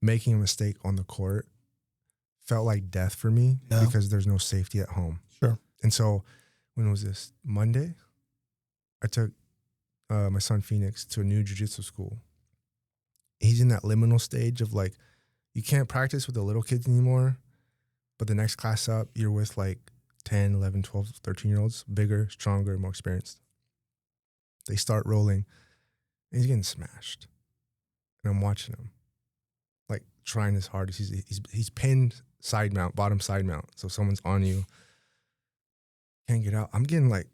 making a mistake on the court felt like death for me because there's no safety at home. Sure. And so when was this? Monday? I took my son Phoenix to a new jiu-jitsu school. He's in that liminal stage of like, you can't practice with the little kids anymore, but the next class up, you're with like 10, 11, 12, 13-year-olds, bigger, stronger, more experienced. They start rolling, and he's getting smashed. And I'm watching him, like trying his hardest. He's pinned side mount, bottom side mount. So someone's on you, can't get out. I'm getting like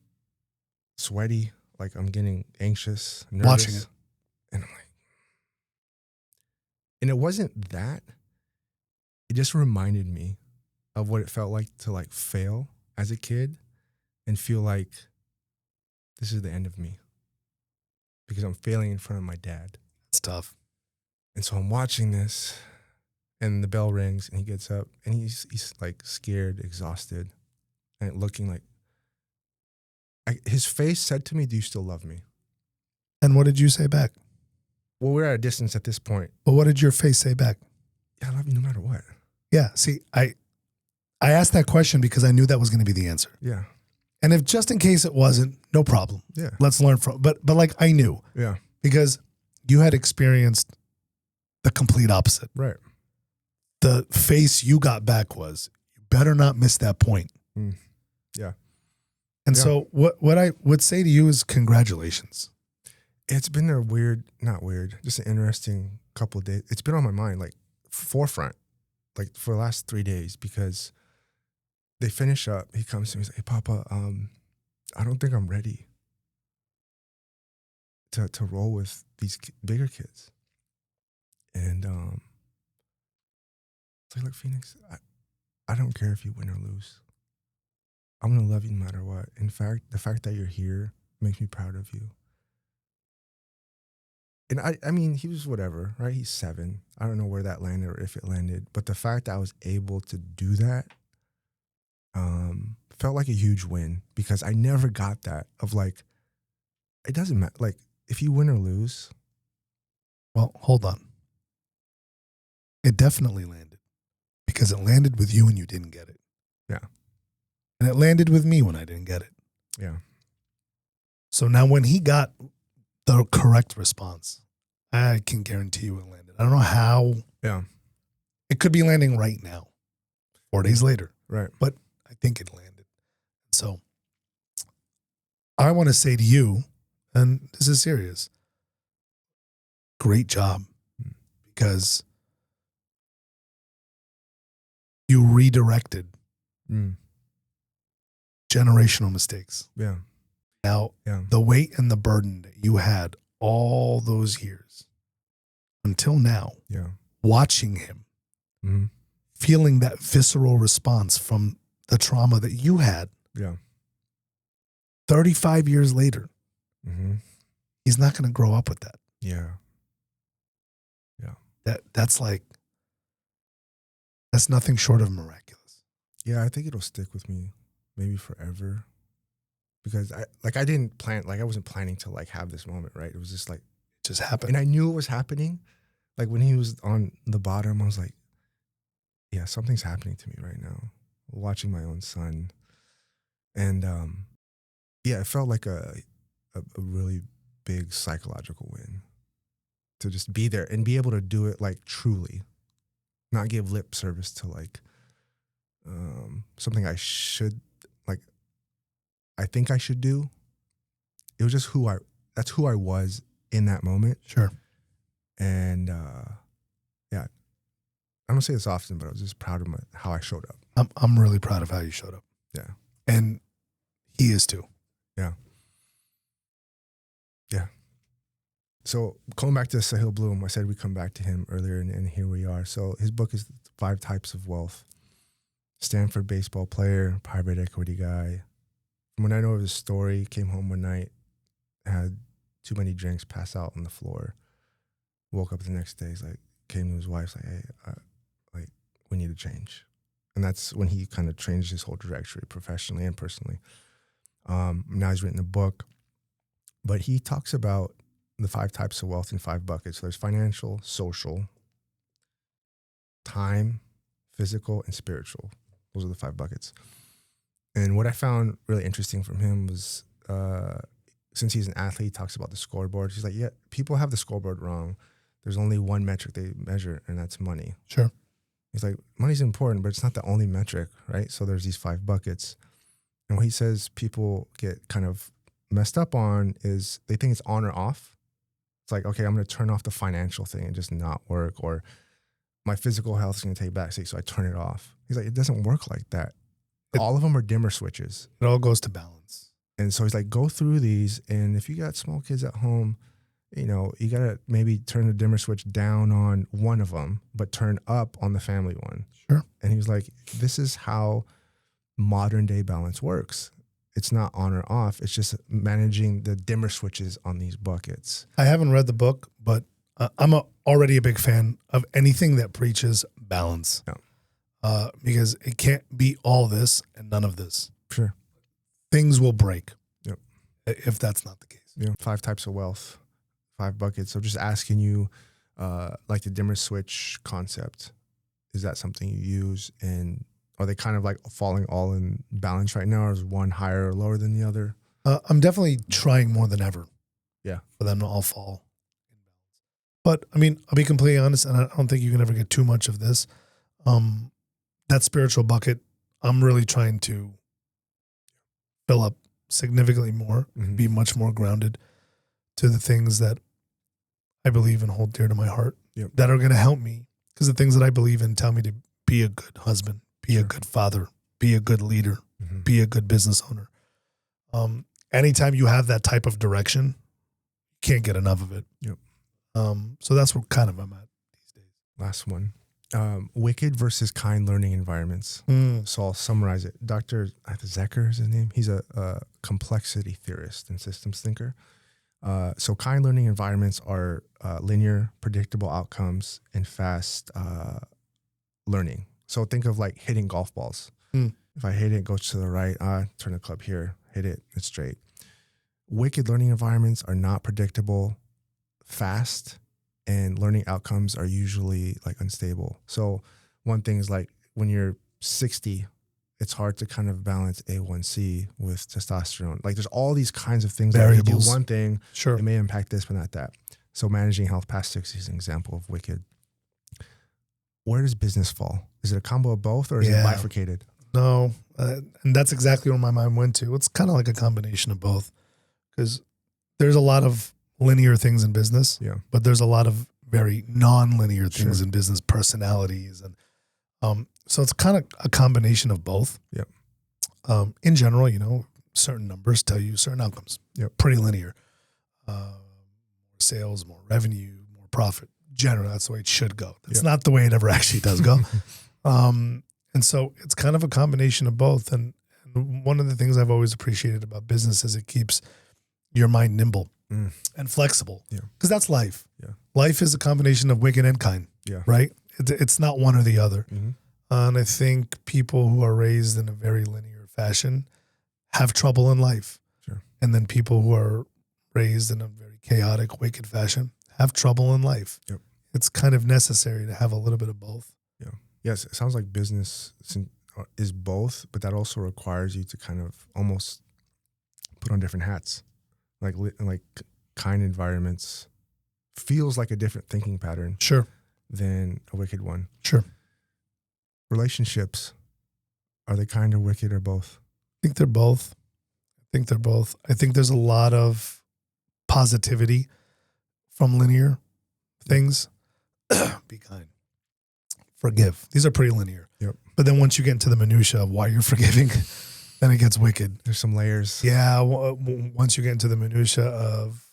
sweaty, like I'm getting anxious, nervous. Watching it. And I'm like, and it wasn't that. It just reminded me of what it felt like to like fail as a kid and feel like this is the end of me because I'm failing in front of my dad. It's tough. And so I'm watching this and the bell rings and he gets up and he's like scared, exhausted, and looking like, his face said to me, "Do you still love me?" And what did you say back? Well, we're at a distance at this point. But what did your face say back? Yeah, I love you no matter what. Yeah. See, I asked that question because I knew that was going to be the answer. Yeah. And if just in case it wasn't, no problem. Yeah. Let's learn from. But like I knew. Yeah. Because you had experienced the complete opposite. Right. The face you got back was, you better not miss that point. Yeah. And so what I would say to you is congratulations. It's been a not weird, just an interesting couple of days. It's been on my mind, like forefront, like for the last 3 days, because they finish up. He comes to me, he's like, "Hey, Papa, I don't think I'm ready to roll with these bigger kids." And it's like, "Look, Phoenix, I don't care if you win or lose. I'm gonna love you no matter what. In fact, the fact that you're here makes me proud of you." And I mean, he was whatever, right? He's 7. I don't know where that landed or if it landed, but the fact that I was able to do that felt like a huge win because I never got that of like, it doesn't matter. Like if you win or lose. Well, hold on. It definitely landed because it landed with you and you didn't get it. Yeah. And it landed with me when I didn't get it. Yeah. So now when he got the correct response, I can guarantee you it landed. I don't know how. Yeah. It could be landing right now, 4 days later. Right. But I think it landed. So I want to say to you, and this is serious, great job, because you redirected Mm. generational mistakes. Yeah. Now, Yeah. the weight and the burden that you had all those years until now, Yeah. watching him, Mm-hmm. feeling that visceral response from the trauma that you had Yeah. 35 years later, Mm-hmm. he's not going to grow up with that. Yeah. That's nothing short of miraculous. Yeah, I think it'll stick with me maybe forever. Because I didn't plan, like I wasn't planning to like have this moment, right? It was just like, It just happened. and I knew it was happening. Like when he was on the bottom, I was like, yeah, something's happening to me right now. Watching my own son. And yeah, it felt like a really big psychological win to just be there and be able to do it like truly, not give lip service to like something I should, like, I think I should do. It was just that's who I was in that moment. Sure. And yeah, I don't say this often, but I was just proud of how I showed up. I'm really proud of how you showed up. Yeah. And he is too. Yeah. Yeah. So going back to Sahil Bloom, I said we come back to him earlier, and here we are. So his book is 5 Types of Wealth. Stanford baseball player, private equity guy. When I know of his story, came home one night, had too many drinks, passed out on the floor. Woke up the next day, he's like, came to his wife, like, hey, like, we need to change. And that's when he kind of changed his whole trajectory professionally and personally. Now he's written a book, but he talks about the 5 types of wealth in 5 buckets. So there's financial, social, time, physical, and spiritual. Those are the 5 buckets. And what I found really interesting from him was, since he's an athlete, he talks about the scoreboard. He's like, yeah, people have the scoreboard wrong. There's only one metric they measure, and that's money. Sure. He's like, money's important, but it's not the only metric, right? So there's these 5 buckets. And what he says people get kind of messed up on is they think it's on or off. It's like, okay, I'm going to turn off the financial thing and just not work, or my physical health is going to take backseat, so I turn it off. He's like, it doesn't work like that. All of them are dimmer switches. It all goes to balance. And so he's like, go through these. And if you got small kids at home, you know, you got to maybe turn the dimmer switch down on one of them, but turn up on the family one. Sure. And he was like, this is how modern day balance works. It's not on or off. It's just managing the dimmer switches on these buckets. I haven't read the book, but I'm already a big fan of anything that preaches balance. Yeah. Because it can't be all this and none of this. Sure. Things will break. Yep. If that's not the case. Yeah. 5 types of wealth, 5 buckets. So just asking you, like the dimmer switch concept, is that something you use? And are they kind of like falling all in balance right now? Or is one higher or lower than the other? I'm definitely trying more than ever. Yeah. For them to all fall in balance. But I mean, I'll be completely honest, and I don't think you can ever get too much of this. That spiritual bucket, I'm really trying to fill up significantly more, be much more grounded to the things that I believe and hold dear to my heart that are going to help me. Because the things that I believe in tell me to be a good husband, be a good father, be a good leader, be a good business owner. Anytime you have that type of direction, you can't get enough of it. Yep. So that's what kind of I'm at these days. Last one. Wicked versus kind learning environments. So I'll summarize it. Dr. Zecker is his name. He's a complexity theorist and systems thinker. So kind learning environments are linear, predictable outcomes and fast learning. So think of like hitting golf balls. If I hit it, it goes to the right, turn the club here, hit it, it's straight. Wicked learning environments are not predictable, fast, and learning outcomes are usually like unstable. So one thing is like when you're 60, it's hard to kind of balance A1C with testosterone. Like there's all these kinds of things Variables. that you do one thing, Sure. it may impact this, but not that. So managing health past 60 is an example of wicked. Where does business fall? Is it a combo of both or is it bifurcated? No, and that's exactly where my mind went to. It's kind of like a combination of both because there's a lot of linear things in business, but there's a lot of very non-linear things in business, personalities. And So it's kind of a combination of both. Yep. In general, you know, certain numbers tell you certain outcomes. Yep. Pretty linear. More sales, more revenue, more profit. Generally, that's the way it should go. That's Yep. not the way it ever actually does go. And so it's kind of a combination of both. And one of the things I've always appreciated about business is it keeps your mind nimble and flexible. Yeah. Because that's life. Yeah. Life is a combination of wicked and kind. Yeah. Right? It's not one or the other. Mm-hmm. And I think people who are raised in a very linear fashion have trouble in life. Sure. And then people who are raised in a very chaotic, wicked fashion have trouble in life. Yep. It's kind of necessary to have a little bit of both. Yeah. Yes. It sounds like business is both, but that also requires you to kind of almost put on different hats. Like kind environments feels like a different thinking pattern. Sure. Than a wicked one. Sure. Relationships, are they kind or wicked or both? I think they're both. I think there's a lot of positivity from linear things. Be kind. Forgive. These are pretty linear. Yep. But then once you get into the minutia of why you're forgiving, then it gets wicked. There's some layers. Yeah. Once you get into the minutia of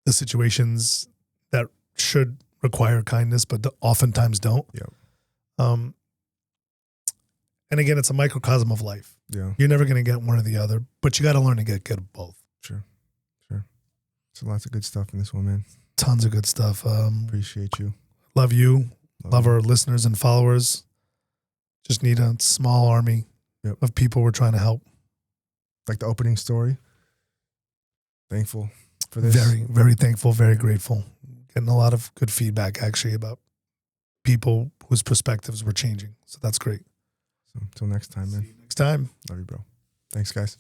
the situations that should require kindness, but oftentimes don't. Yep. And again, it's a microcosm of life. Yeah. You're never going to get one or the other, but you got to learn to get good at both. Sure. So lots of good stuff in this one, man. Tons of good stuff. Appreciate you. Love you. Love you. our listeners and followers. Just need a small army of people we're trying to help. Like the opening story. Thankful for this. Very, very thankful, very grateful. Getting a lot of good feedback actually about people whose perspectives were changing. So that's great. So until next time, man. See you next time. Love you, bro. Thanks, guys.